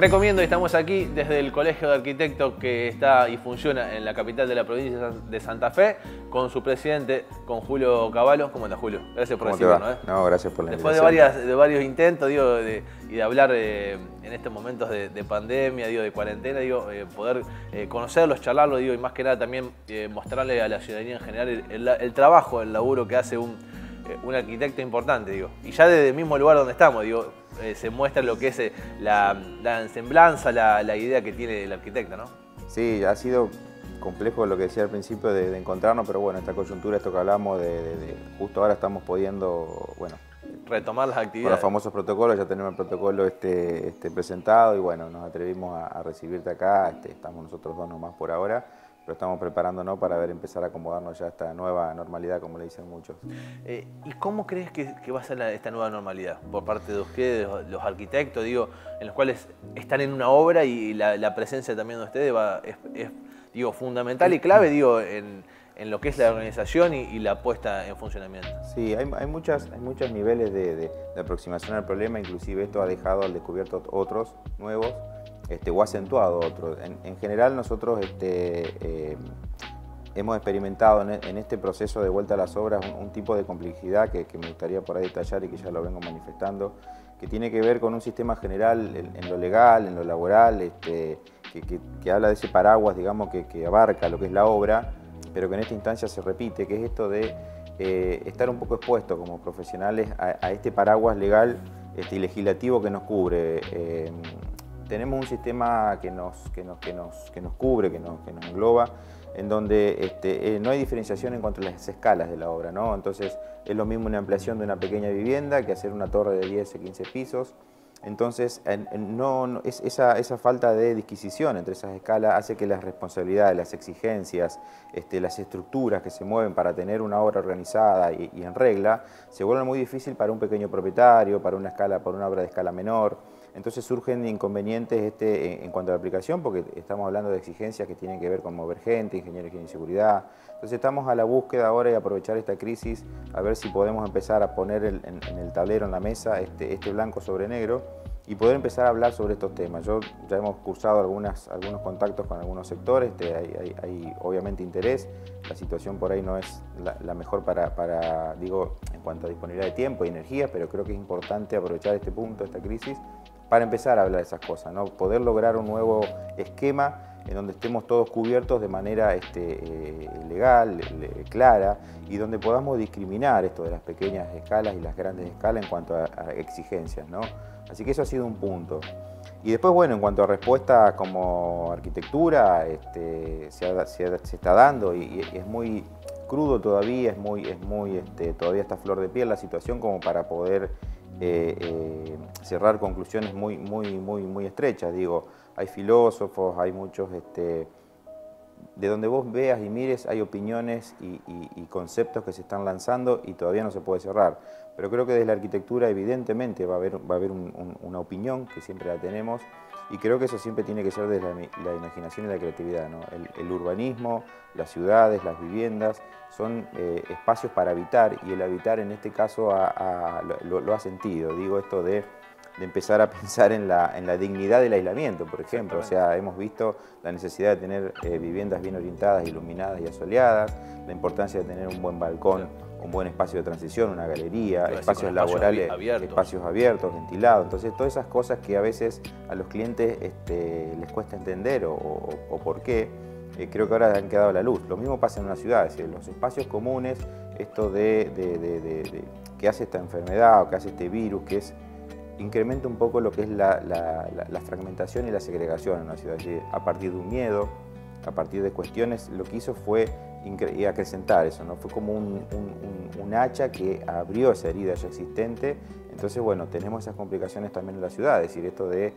Recomiendo, y estamos aquí desde el Colegio de Arquitectos que está y funciona en la capital de la provincia de Santa Fe, con su presidente, con Julio Cavallo. ¿Cómo anda, Julio? Gracias por recibirnos. No, gracias por la Después invitación. de varios intentos, digo, y de hablar en estos momentos de pandemia, digo, de cuarentena, digo, poder conocerlos, charlarlos, digo, y más que nada también mostrarle a la ciudadanía en general el trabajo, el laburo que hace un arquitecto importante, digo. Y ya desde el mismo lugar donde estamos, digo, se muestra lo que es la semblanza, la idea que tiene el arquitecto, ¿no? Sí, ha sido complejo lo que decía al principio de encontrarnos, pero bueno, esta coyuntura, esto que hablamos justo ahora estamos pudiendo, bueno, retomar las actividades. Con los famosos protocolos, ya tenemos el protocolo presentado y bueno, nos atrevimos a recibirte acá, estamos nosotros dos nomás por ahora, pero estamos preparándonos para empezar a acomodarnos ya a esta nueva normalidad, como le dicen muchos. ¿Y cómo crees que va a ser esta nueva normalidad por parte de ustedes, los arquitectos, digo, en los cuales están en una obra y la presencia también de ustedes es digo, fundamental y clave, digo, en lo que es la organización y la puesta en funcionamiento? Sí, hay muchos niveles de aproximación al problema, inclusive esto ha dejado al descubierto otros nuevos, o acentuado otros. En general nosotros hemos experimentado en este proceso de vuelta a las obras un tipo de complejidad que me gustaría por ahí detallar y que ya lo vengo manifestando, que tiene que ver con un sistema general en lo legal, en lo laboral, que habla de ese paraguas, digamos, que abarca lo que es la obra, pero que en esta instancia se repite, que es esto de estar un poco expuestos como profesionales a este paraguas legal y legislativo que nos cubre. Tenemos un sistema que nos cubre, que nos engloba, en donde no hay diferenciación en cuanto a las escalas de la obra, ¿no? Entonces es lo mismo una ampliación de una pequeña vivienda que hacer una torre de 10 o 15 pisos. Entonces esa falta de disquisición entre esas escalas hace que las responsabilidades, las exigencias, las estructuras que se mueven para tener una obra organizada y en regla se vuelven muy difícil para un pequeño propietario, para una obra de escala menor. Entonces surgen inconvenientes en cuanto a la aplicación, porque estamos hablando de exigencias que tienen que ver con mover gente, ingenieros de seguridad. Entonces estamos a la búsqueda ahora y aprovechar esta crisis a ver si podemos empezar a poner en el tablero, en la mesa, este blanco sobre negro y poder empezar a hablar sobre estos temas. Ya hemos cursado algunos contactos con algunos sectores, hay obviamente interés, la situación por ahí no es la mejor digo, en cuanto a disponibilidad de tiempo y energía, pero creo que es importante aprovechar este punto, esta crisis, para empezar a hablar de esas cosas, ¿no? Poder lograr un nuevo esquema en donde estemos todos cubiertos de manera legal, clara, y donde podamos discriminar esto de las pequeñas escalas y las grandes escalas en cuanto a exigencias, ¿no? Así que eso ha sido un punto. Y después, bueno, en cuanto a respuesta como arquitectura, se está dando y es muy crudo todavía, todavía está a flor de piel la situación como para poder cerrar conclusiones muy estrechas. Digo, hay filósofos, hay muchos, de donde vos veas y mires hay opiniones y conceptos que se están lanzando y todavía no se puede cerrar. Pero creo que desde la arquitectura evidentemente va a haber una opinión, que siempre la tenemos, y creo que eso siempre tiene que ser desde la imaginación y la creatividad, ¿no? El urbanismo, las ciudades, las viviendas, son espacios para habitar, y el habitar en este caso lo ha sentido. Digo esto de empezar a pensar en la dignidad del aislamiento, por ejemplo. O sea, hemos visto la necesidad de tener viviendas bien orientadas, iluminadas y asoleadas, la importancia de tener un buen balcón, un buen espacio de transición, una galería, espacios laborales, espacios abiertos, ventilados. Entonces, todas esas cosas que a veces a los clientes les cuesta entender o por qué, creo que ahora han quedado a la luz. Lo mismo pasa en una ciudad, es decir, los espacios comunes, esto que hace esta enfermedad o que hace este virus, que incrementa un poco lo que es la fragmentación y la segregación en una ciudad. Es decir, a partir de un miedo, a partir de cuestiones, lo que hizo fue acrecentar eso, ¿no? Fue como un hacha que abrió esa herida ya existente. Entonces, bueno, tenemos esas complicaciones también en la ciudad, es decir, esto de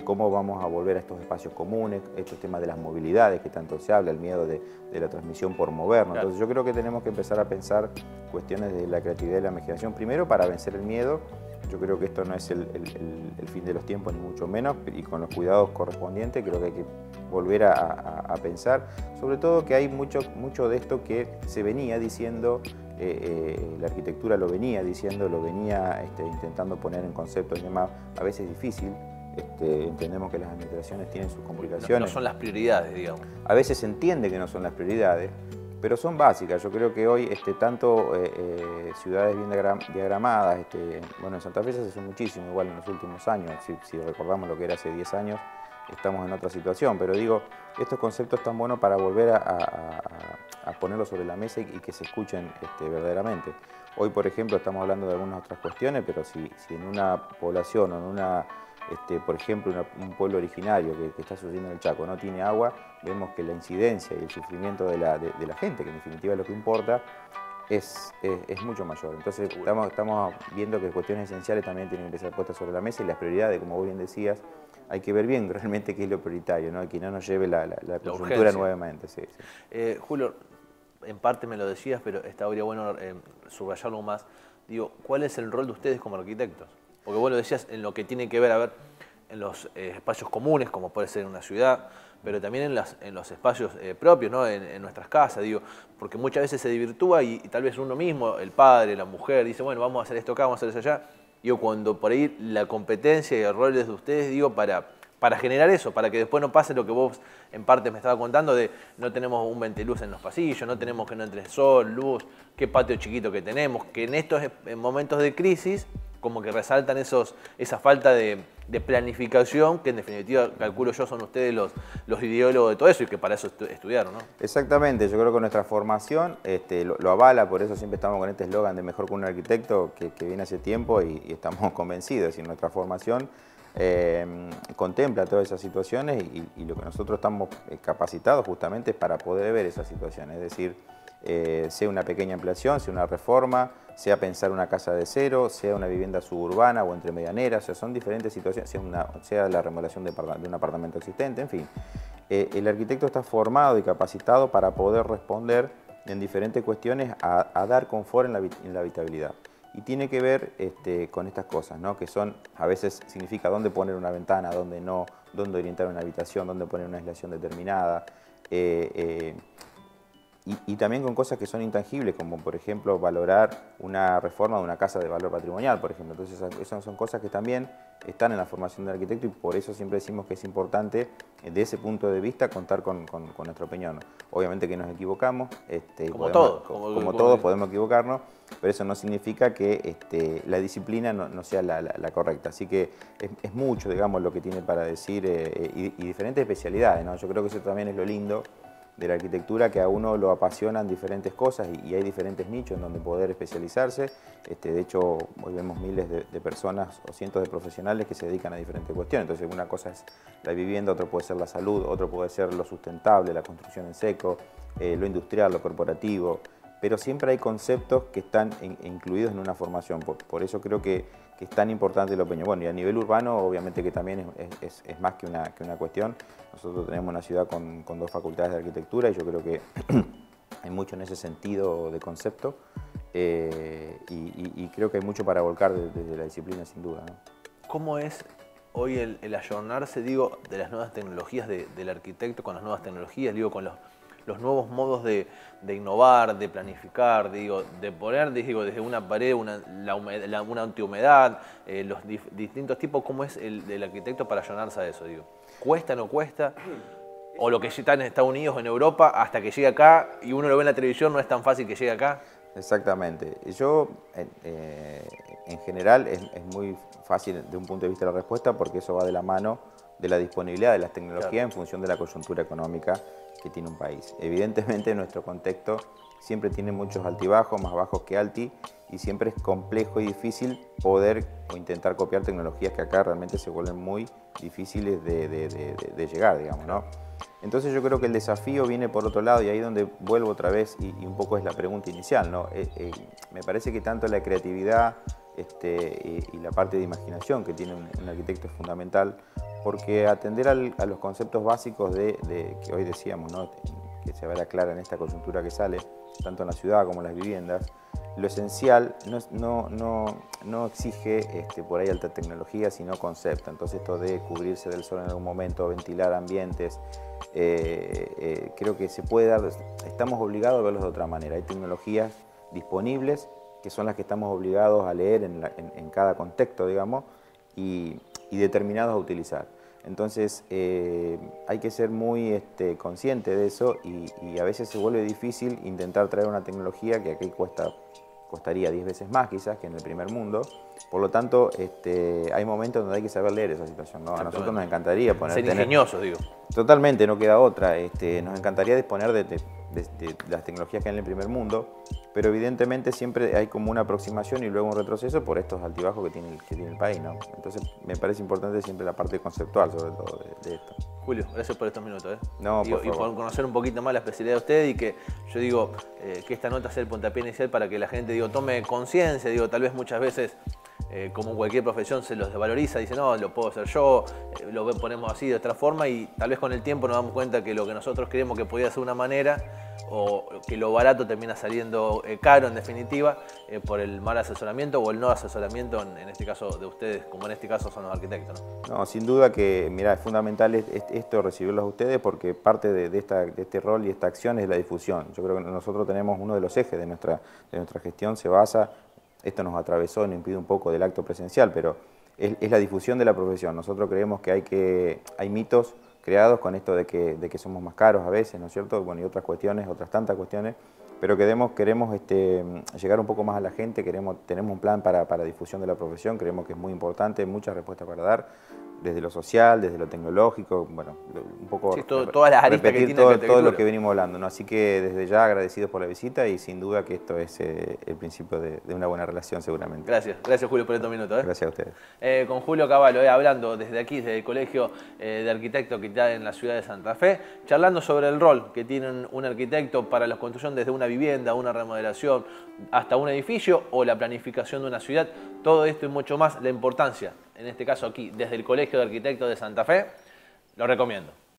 cómo vamos a volver a estos espacios comunes, estos temas de las movilidades que tanto se habla, el miedo de la transmisión por movernos. Claro. Entonces yo creo que tenemos que empezar a pensar cuestiones de la creatividad y la imaginación, primero para vencer el miedo. Yo creo que esto no es el fin de los tiempos, ni mucho menos, y con los cuidados correspondientes creo que hay que volver a pensar, sobre todo que hay mucho de esto que se venía diciendo, la arquitectura lo venía diciendo, lo venía intentando poner en conceptos y demás, a veces difícil, Entendemos que las administraciones tienen sus complicaciones. No son las prioridades, digamos. A veces se entiende que no son las prioridades, pero son básicas. Yo creo que hoy tanto ciudades bien diagramadas, bueno, en Santa Fe se hace muchísimo, igual en los últimos años, si recordamos lo que era hace 10 años, estamos en otra situación, pero digo, estos conceptos están buenos para volver a ponerlos sobre la mesa y que se escuchen verdaderamente. Hoy, por ejemplo, estamos hablando de algunas otras cuestiones, pero si en una población o en una, por ejemplo, un pueblo originario que está sucediendo en el Chaco no tiene agua, vemos que la incidencia y el sufrimiento de la gente, que en definitiva es lo que importa, es mucho mayor. Entonces estamos viendo que cuestiones esenciales también tienen que ser puestas sobre la mesa y las prioridades, como vos bien decías, hay que ver bien realmente qué es lo prioritario, ¿no? Que no nos lleve la coyuntura nuevamente. Sí, sí. Julio, en parte me lo decías, pero estaría bueno subrayarlo más. Digo, ¿cuál es el rol de ustedes como arquitectos? Porque vos lo decías en lo que tiene que ver, en los espacios comunes, como puede ser en una ciudad, pero también en los espacios propios, ¿no? En nuestras casas, digo, porque muchas veces se desvirtúa y tal vez uno mismo, el padre, la mujer, dice, bueno, vamos a hacer esto acá, vamos a hacer eso allá. Digo, cuando por ahí la competencia y el rol es de ustedes, digo, para generar eso, para que después no pase lo que vos en parte me estabas contando de no tenemos un ventiluz en los pasillos, no tenemos que no entre sol, luz, qué patio chiquito que tenemos, que en estos momentos de crisis como que resaltan esa falta de planificación que en definitiva, calculo yo, son ustedes los ideólogos de todo eso y que para eso estudiaron, ¿no? Exactamente, yo creo que nuestra formación lo avala, por eso siempre estamos con este eslogan de mejor que un arquitecto que viene hace tiempo y estamos convencidos. Y nuestra formación contempla todas esas situaciones y lo que nosotros estamos capacitados justamente es para poder ver esas situaciones, es decir, sea una pequeña ampliación, sea una reforma, sea pensar una casa de cero, sea una vivienda suburbana o entre medianeras, o sea, son diferentes situaciones, sea la remodelación de un apartamento existente, en fin. El arquitecto está formado y capacitado para poder responder en diferentes cuestiones a dar confort en la habitabilidad. Y tiene que ver con estas cosas, ¿no? Que son, a veces significa dónde poner una ventana, dónde no, dónde orientar una habitación, dónde poner una aislación determinada. Y también con cosas que son intangibles, como por ejemplo valorar una reforma de una casa de valor patrimonial, por ejemplo. Entonces esas son cosas que también están en la formación del arquitecto y por eso siempre decimos que es importante, de ese punto de vista, contar con nuestra opinión. Obviamente que nos equivocamos, como todos podemos equivocarnos, pero eso no significa que la disciplina no sea la correcta. Así que es mucho, digamos, lo que tiene para decir y diferentes especialidades, ¿no? Yo creo que eso también es lo lindo de la arquitectura, que a uno lo apasionan diferentes cosas y hay diferentes nichos en donde poder especializarse. De hecho, hoy vemos miles de personas o cientos de profesionales que se dedican a diferentes cuestiones. Entonces, una cosa es la vivienda, otra puede ser la salud, otro puede ser lo sustentable, la construcción en seco, lo industrial, lo corporativo, pero siempre hay conceptos que están incluidos en una formación. Por eso creo que es tan importante el opinión. Bueno, y a nivel urbano, obviamente que también es más que una cuestión. Nosotros tenemos una ciudad con 2 facultades de arquitectura y yo creo que hay mucho en ese sentido de concepto y creo que hay mucho para volcar desde la disciplina, sin duda, ¿no? ¿Cómo es hoy el ayornarse, digo, de las nuevas tecnologías del arquitecto con las nuevas tecnologías, digo, con los nuevos modos de innovar, de planificar, digo, de poner, digo, desde una pared una antihumedad, los distintos tipos? ¿Cómo es el arquitecto para ayornarse a eso, digo? ¿Cuesta, no cuesta? O lo que está en Estados Unidos, en Europa, hasta que llegue acá y uno lo ve en la televisión, no es tan fácil que llegue acá. Exactamente. Yo, en general, es muy fácil de un punto de vista la respuesta porque eso va de la mano de la disponibilidad de las tecnologías, claro, en función de la coyuntura económica que tiene un país. Evidentemente, nuestro contexto siempre tiene muchos altibajos, más bajos que alti, y siempre es complejo y difícil poder o intentar copiar tecnologías que acá realmente se vuelven muy difíciles de llegar, digamos, ¿no? Entonces yo creo que el desafío viene por otro lado y ahí donde vuelvo otra vez y un poco es la pregunta inicial, ¿no? Me parece que tanto la creatividad y la parte de imaginación que tiene un arquitecto es fundamental, porque atender a los conceptos básicos que hoy decíamos, ¿no? Que se verá clara en esta coyuntura que sale, tanto en la ciudad como en las viviendas, lo esencial no exige por ahí alta tecnología, sino concepto. Entonces esto de cubrirse del sol en algún momento, ventilar ambientes, creo que se puede dar, estamos obligados a verlos de otra manera. Hay tecnologías disponibles que son las que estamos obligados a leer en cada contexto, digamos, y y determinados a utilizar. Entonces hay que ser muy consciente de eso y a veces se vuelve difícil intentar traer una tecnología que aquí costaría 10 veces más quizás que en el primer mundo. Por lo tanto, hay momentos donde hay que saber leer esa situación, ¿no? A nosotros nos encantaría ser ingeniosos, digo. Totalmente, no queda otra. Nos encantaría disponer de las tecnologías que hay en el primer mundo, pero evidentemente siempre hay como una aproximación y luego un retroceso por estos altibajos que tiene el país, ¿no? Entonces me parece importante siempre la parte conceptual, sobre todo, de esto. Julio, gracias por estos minutos. No, y por conocer un poquito más la especialidad de usted y que yo digo que esta nota sea el puntapié inicial para que la gente tome conciencia. Tal vez muchas veces, como cualquier profesión, se los desvaloriza, dice no, lo puedo hacer yo, lo ponemos así de otra forma y tal vez con el tiempo nos damos cuenta que lo que nosotros creemos que podía ser una manera o que lo barato termina saliendo caro en definitiva por el mal asesoramiento o el no asesoramiento en este caso de ustedes, como en este caso son los arquitectos, ¿no? No, sin duda que, mira, es fundamental esto recibirlos a ustedes porque parte de este rol y esta acción es la difusión. Yo creo que nosotros tenemos uno de los ejes de nuestra gestión, se basa, esto nos atravesó y nos impide un poco del acto presencial, pero es la difusión de la profesión. Nosotros creemos que hay mitos creados con esto de que somos más caros a veces, ¿no es cierto? Bueno, y otras cuestiones, otras tantas cuestiones, pero queremos llegar un poco más a la gente, tenemos un plan para difusión de la profesión, creemos que es muy importante, muchas respuestas para dar, desde lo social, desde lo tecnológico, bueno, un poco sí, todas las aristas que tiene todo lo que venimos hablando, ¿no? Así que desde ya agradecidos por la visita y sin duda que esto es el principio de una buena relación seguramente. Gracias Julio por estos minutos. Gracias a ustedes. Con Julio Cavallo, hablando desde aquí, desde el Colegio de Arquitectos que está en la ciudad de Santa Fe, charlando sobre el rol que tiene un arquitecto para la construcción desde una vivienda, una remodelación, hasta un edificio o la planificación de una ciudad, todo esto y mucho más, la importancia, en este caso aquí, desde el Colegio de Arquitectos de Santa Fe, lo recomiendo.